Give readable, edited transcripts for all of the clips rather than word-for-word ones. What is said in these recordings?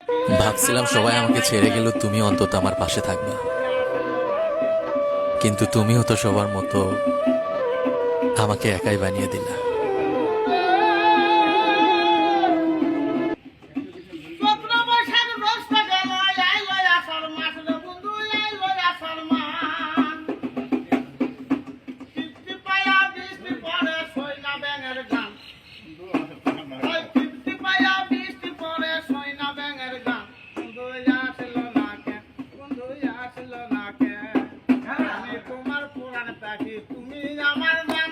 ভাবছিলাম সবাই আমাকে ছেড়ে গেল, তুমি অন্তত আমার পাশে থাকবা, কিন্তু তুমিও তো সবার মতো আমাকে একাই বানিয়ে দিলা। তুমি আমার নাম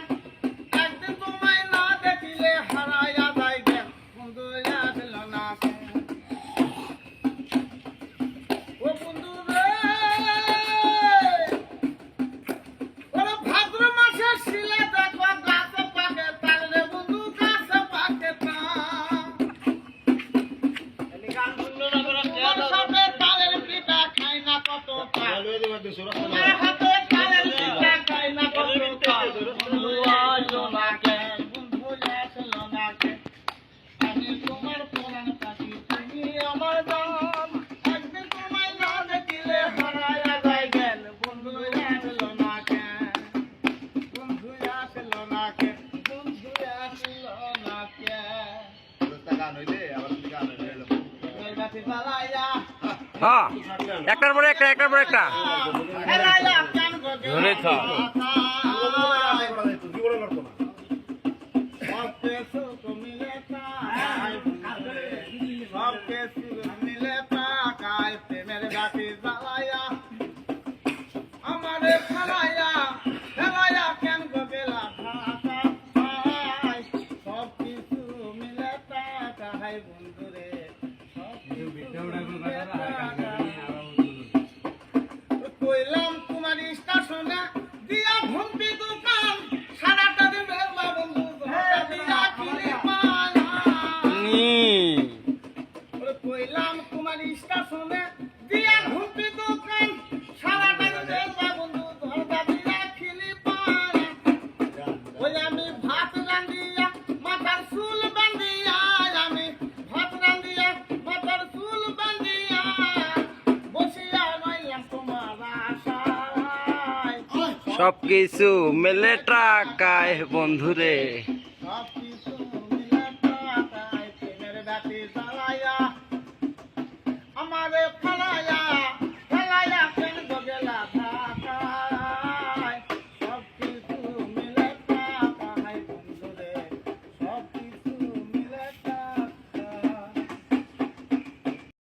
একদিন তোমায় না দেখিলে হারাইয়া যাই জ্ঞান বন্ধু আসল না ও বন্ধু রে ওরে ভাদ্র মাসে শিলে দেখো গাছে পাকে তালে বন্ধু গাছে পাকে তা গান শুনলো না বড় সাথে তালের পিঠা খাই না কত তা হাতে তালের পিঠা খাই না কত তা বন্ধু আসলো না কেন বন্ধু আসলো না কেন আমি তোমার পুরাণ পাখি তুমি আমার দাম একদিন তোমায় না দেখিলে হারাইয়া যাই জ্ঞান বন্ধু আসলো না কেন বন্ধু আসলো না কেন বন্ধু আসলো না কেন গান হইলে আবার গান হইলো গাছি জ্বালাইয়া হ্যাঁ, একটার পরে একটা, একটার পরে একটা। হেরাইয়া কেন গো ধরে থাক। सबके सुख मिले पाकाय सबके सुख मिले पाकाय प्रेमेर बाती জ্বালায়া আমারে ফালায়া ফালায়া কেন গো বেলা ঢাকা পায় সব কিছু মিলে পাকায় বন্ধুরে সব কিছু মিলে পাকায় কইলাম তোমার স্টেশনে দিয়া ঘুমপি দোকান সারাটা দিন বেলা বন্ধু ঘরটা দিয়া কিনে পায়া কইলাম তোমার স্টেশনে দিয়া ঘুমপি দোকান সারাটা দিন বেলা বন্ধু ঘরটা দিয়া কিনে পায়া ওই আমি ভাত রান্ধিয়া মাথার চুল বান্ধিয়া আমি ভাত রান্ধিয়া মাথার চুল বান্ধিয়া বসিয়া রইলাম তোমার আশায় সবকিছু মেলে টাকায় বন্ধুরে।